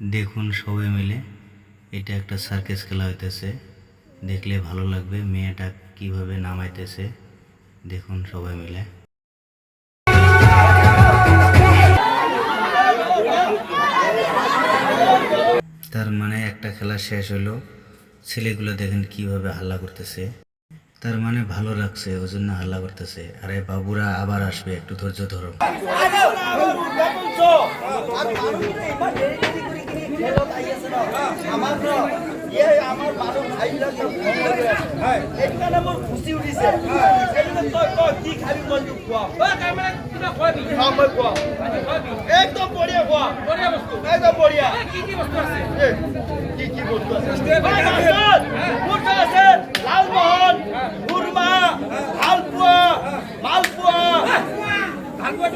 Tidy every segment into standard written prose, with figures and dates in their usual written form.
দেখুন সবাই মিলে এটা একটা সার্কাস খেলা হইতেছে। দেখলে ভালো লাগবে মেয়েটা কিভাবে নামাইতেছে। দেখুন সবাই মিলে। তার মানে একটা খেলা শেষ হলো, ছেলেগুলো দেখেন কিভাবে হাল্লা করতেছে। তার মানে ভালো লাগছে ওই জন্য হাল্লা করতেছে। আরে বাবুরা আবার আসবে, একটু ধৈর্য ধরো। খুশি উঠিছে একদম বঢ়িয়া খোৱা একদম বঢ়িয়া কি কি বস্তু আছে লালমোহন খুৰমা ভালপোৱা মালপোৱা ভালপোৱা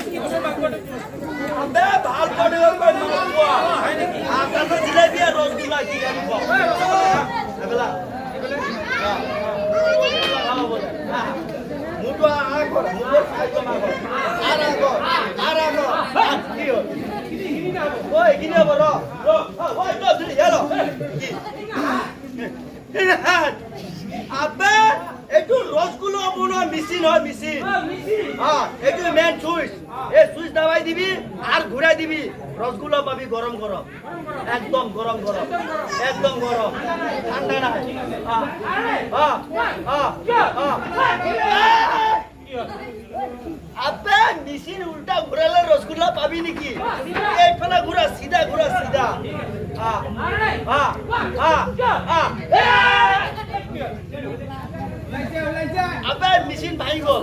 জিলাপি আৰু ৰসগোল্লা কি মুটো আগৰ মুটো খাইজন ওই কিনে হব ওই তো দিলি হেলো আবে একটু রসগুলো মনে মেশিন হয় মেশিন হ্যাঁ একটু মেন সুইচ এই সুইচ দাবাই দিবি আর ঘুরাই দিবি রসগুলো পাবি গরম গরম একদম গরম গরম একদম গরম ঠান্ডা নাই আবে মেশিন উল্টা ঘুরালে রসগুল্লা পাবি নাকি এই ফেলা ঘুরা সিধা আবে মেশিন ভাই গো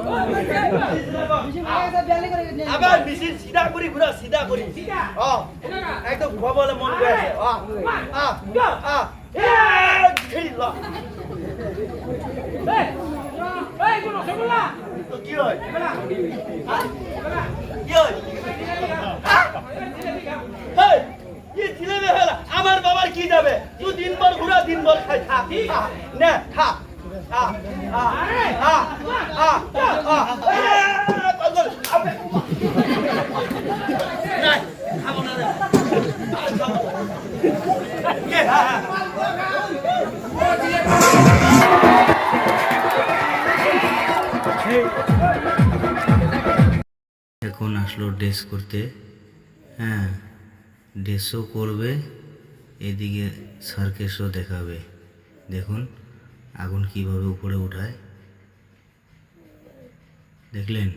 আবে মেশিন সিধা করি ঘুরা সিধা করি একদম ঘুমাবলে মন করে কি হয় আমার বাবার কি যাবে তুই দিনভর ঘুরা দিনভর খাই থাক নে থাক এখন আসলো ড্রেস করতে। হ্যাঁ, ড্রেসও করবে, এদিকে সার্কেসও দেখাবে। দেখুন আগুন কিভাবে উপরে উঠায়, দেখলেন?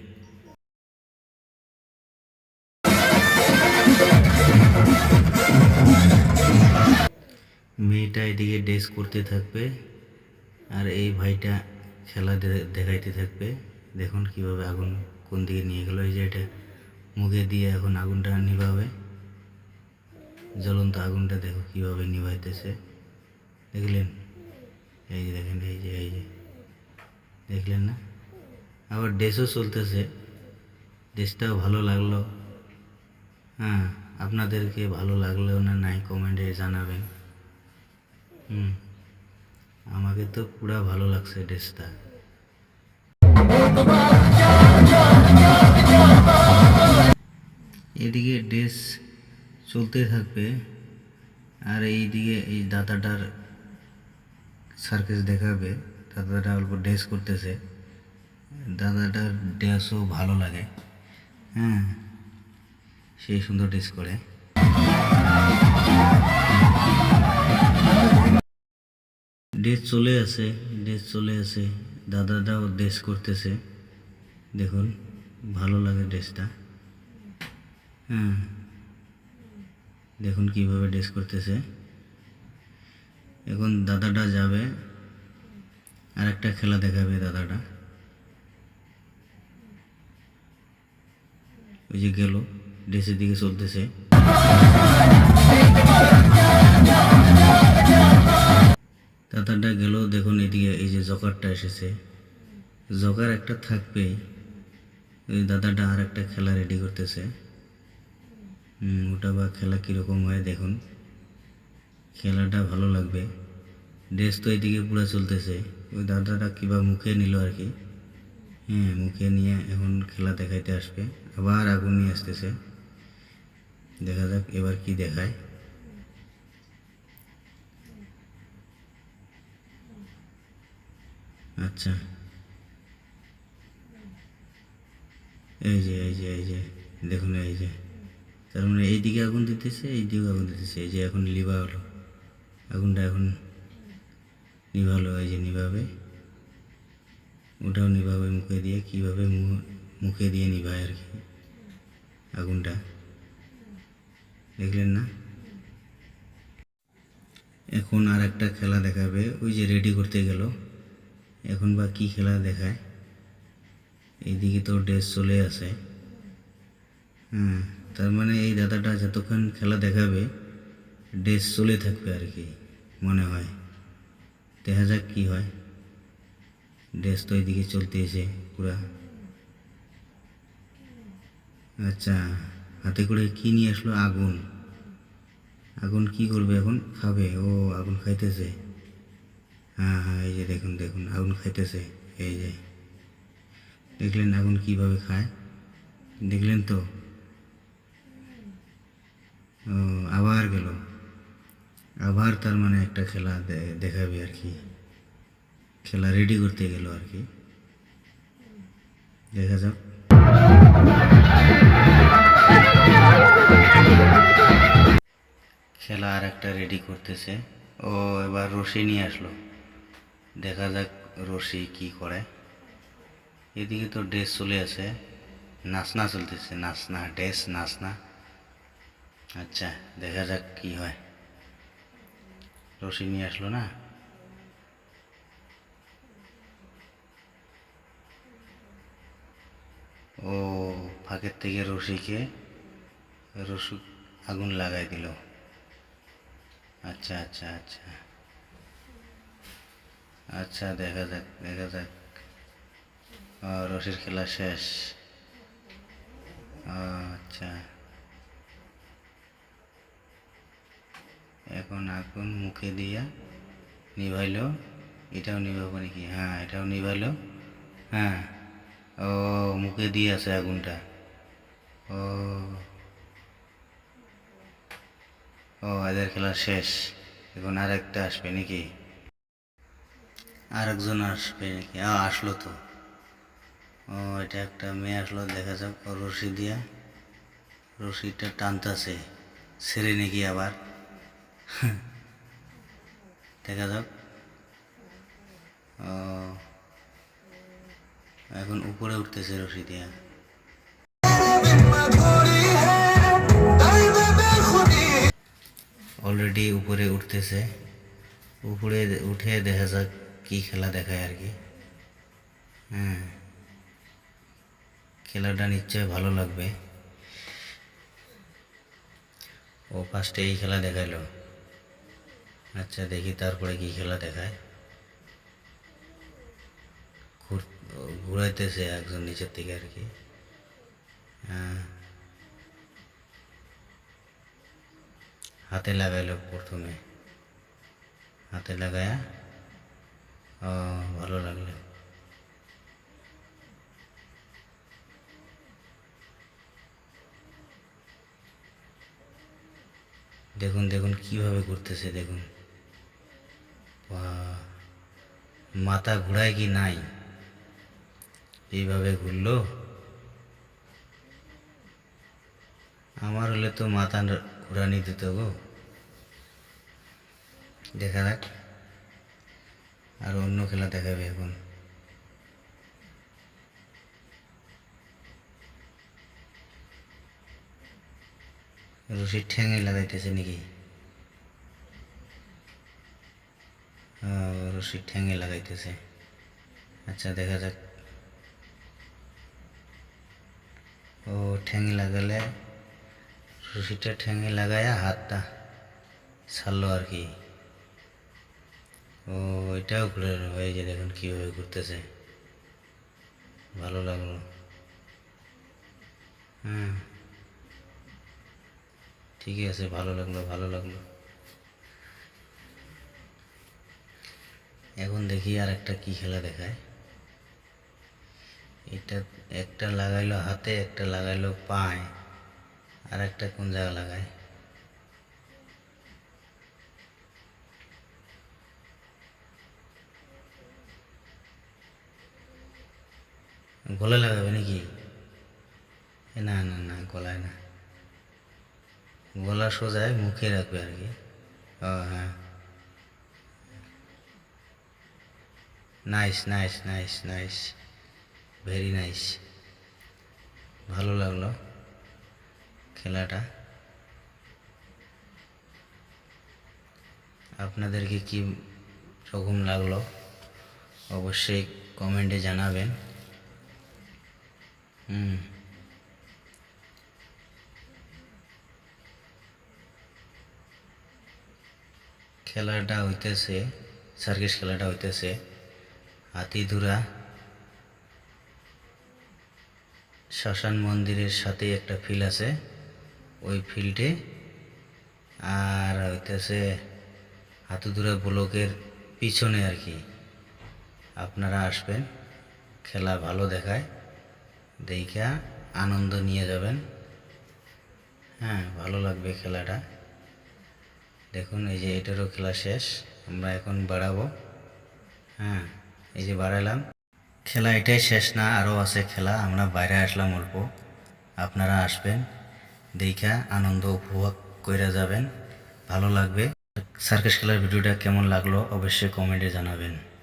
মেয়েটা এদিকে ড্রেস করতে থাকবে আর এই ভাইটা খেলা দেখাইতে থাকবে। দেখুন কিভাবে আগুন কোন দিকে নিয়ে গেল। এই যে এটা মুখে দিয়ে এখন আগুনটা নিভাবে, জ্বলন্ত আগুনটা দেখো কিভাবে নিভাইতেছে, দেখলেন? এই যে দেখেন, এই যে দেখলেন না? আবার ড্রেসও চলতেছে, ড্রেসটাও ভালো লাগলো। হ্যাঁ, আপনাদেরকে ভালো লাগলেও না নাই কমেন্টে জানাবেন। আমাকে তো পুরা ভালো লাগছে ড্রেসটা। এদিকে ড্রেস চলতে থাকবে আর এইদিকে এই দাদাটার সার্কাস দেখাবে। দাদাটা অল্প ড্রেস করতেছে, দাদাটার ড্রেসও ভালো লাগে। হ্যাঁ, সেই সুন্দর ড্রেস করে। ড্রেস চলে আসে, দাদাটাও ড্রেস করতেছে। দেখুন ভালো লাগে ড্রেসটা। হ্যাঁ, দেখুন কিভাবে ড্রেস করতেছে। এখন দাদাটা যাবে আর একটা খেলা দেখাবে দাদাটা। ওই যে গেল, ড্রেসের দিকে চলতেছে। দাদাটা গেল, দেখুন এদিকে এই যে জকারটা এসেছে। জকার একটা থাকবেই। ওই দাদাটা আর একটা খেলা রেডি করতেছে। ওটা বা খেলা কীরকম হয় দেখুন, খেলাটা ভালো লাগবে। ড্রেস তো এদিকে পুরো চলতেছে। ওই দাদাটা কিবা মুখে নিল আর কি। হ্যাঁ, মুখে নিয়ে এখন খেলা দেখাইতে আসবে। আবার আগুন নিয়ে আসতেছে, দেখা যাক এবার কি দেখায়। আচ্ছা, এই যে এই যে এই যে দেখুন, এই যে তার মানে এইদিকে আগুন দিতেছে, এইদিকে আগুন দিতেছে। এই যে এখন লিভা হলো, আগুনটা এখন নিভালো। এই যে নিভাবে, ওটাও নিভাবে মুখে দিয়ে। কীভাবে মুখে দিয়ে নিভায় আর কি আগুনটা, দেখলেন না? এখন আর একটা খেলা দেখাবে, ওই যে রেডি করতে গেল। এখন বা কী খেলা দেখায়। এইদিকে তো ড্রেস চলে আসে। হ্যাঁ, তার মানে এই দাদাটা যতক্ষণ খেলা দেখাবে ড্রেস চলে থাকবে আর কি মনে হয়। দেখা যাক কী হয়। ড্রেস তো এইদিকে চলতে এসে পুরা। আচ্ছা, হাতে করে কী নিয়ে আসলো? আগুন। আগুন কি করবে এখন? খাবে। ও আগুন খাইতেছে। হ্যাঁ হ্যাঁ, এই যে দেখুন দেখুন, আগুন খাইতেছে। এই যে দেখলেন আগুন কিভাবে খায়, দেখলেন তো? ও আবার গেল, আবার তার মানে একটা খেলা দেখাবে আর কি। খেলা রেডি করতে গেল আর কি, দেখা যাক। খেলা আর একটা রেডি করতেছে। ও এবার রশি নিয়ে আসলো, দেখা যাক রশি কি করে। এদিকে তো ড্রেস চলে আছে, নাচনা চলতেছে, নাচনা ড্রেস নাচনা। আচ্ছা, দেখা যাক কি হয়। রশি নিয়ে আসলো না? ও ফাঁকের থেকে রশিকে আগুন লাগাই দিল। আচ্ছা আচ্ছা আচ্ছা আচ্ছা, দেখা যাক দেখা যাক। রশির খেলা শেষ। আচ্ছা, এখন আগুন মুখে দিয়া নিভাইলো। এটাও নিভাবো নাকি? হ্যাঁ, এটাও নিভাইলো। হ্যাঁ, ও মুখে দিয়ে আছে আগুনটা। ও ও এদের খেলা শেষ। এখন আর একটা আসবে নাকি? আর একজন আসবে নাকি? আসলো তো। ও এটা একটা মেয়ে আসলো, দেখা যাক। ও রশি দিয়া রশিটা টানতাছে, ছেড়ে নাকি আবার। দেখা যাক। ও এখন উপরে উঠতেছে রশি দিয়া। অলরেডি উপরে উঠতেছে। উপরে উঠে দেখা যাক কি খেলা দেখায় আর কি। হ্যাঁ, খেলাটা নিশ্চয় ভালো লাগবে। ও ফার্স্টে এই খেলা দেখাইলো। আচ্ছা, দেখি তারপরে কি খেলা দেখায়। ঘুরাইতেছে একজন নিচের থেকে আর কি। হ্যাঁ, হাতে লাগাইলো প্রথমে, হাতে লাগায়া। ও ভালো লাগলো। দেখুন দেখুন কিভাবে ঘুরতেছে, দেখুন। বাহ, মাথা ঘুরায় কি নাই, এইভাবে ঘুরলো। আমার হলে তো মাথা ঘুরানি দিত গো। দেখা যাক, আর অন্য খেলা দেখাবে এখন। রশির ঠ্যাঙে লাগাইতেছে নাকি? রশির ঠ্যাঙে লাগাইতেছে। আচ্ছা, দেখা যাক। ও ঠ্যাঙে লাগালে, রশিটা ঠ্যাঙে লাগায়া হাতটা ছাড়লো আর কি। ও এটাও ঘুরে, এই যে দেখুন কীভাবে ঘুরতেছে, ভালো লাগলো। হ্যাঁ, ঠিকই আছে, ভালো লাগলো ভালো লাগলো। এখন দেখি আর একটা কি খেলা দেখায়। এটা একটা লাগাইলো হাতে, একটা লাগাইলো পায়ে, আর একটা কোন জায়গা লাগায়। গলায় লাগাবে নাকি? না না না, গলায় না, গলা সোজায় মুখে রাখবে আর কি। ও হ্যাঁ, nice nice nice nice, very nice, ভালো লাগলো খেলাটা। আপনাদেরকে কি রকম লাগলো অবশ্যই কমেন্টে জানাবেন। খেলাটা হইতেছে, সার্কিস খেলাটা হইতেছে হাতিধুরা শ্মশান মন্দিরের সাথে একটা ফিল্ড আছে, ওই ফিল্ডে। আর হইতেছে হাতিধুরা ব্লকের পিছনে আর কি। আপনারা আসবেন, খেলা ভালো দেখায়, দেখা আনন্দ নিয়ে যাবেন। হ্যাঁ, ভালো লাগবে খেলাটা। দেখুন এই যে এটারও খেলা শেষ, আমরা এখন বাড়াবো। হ্যাঁ, এই যে বাড়ালাম। খেলা এটাই শেষ না, আরও আছে খেলা, আমরা বাইরে আসলাম অল্প। আপনারা আসবেন, দেখা আনন্দ উপভোগ করে যাবেন, ভালো লাগবে। সার্কাস খেলার ভিডিওটা কেমন লাগলো অবশ্যই কমেন্টে জানাবেন।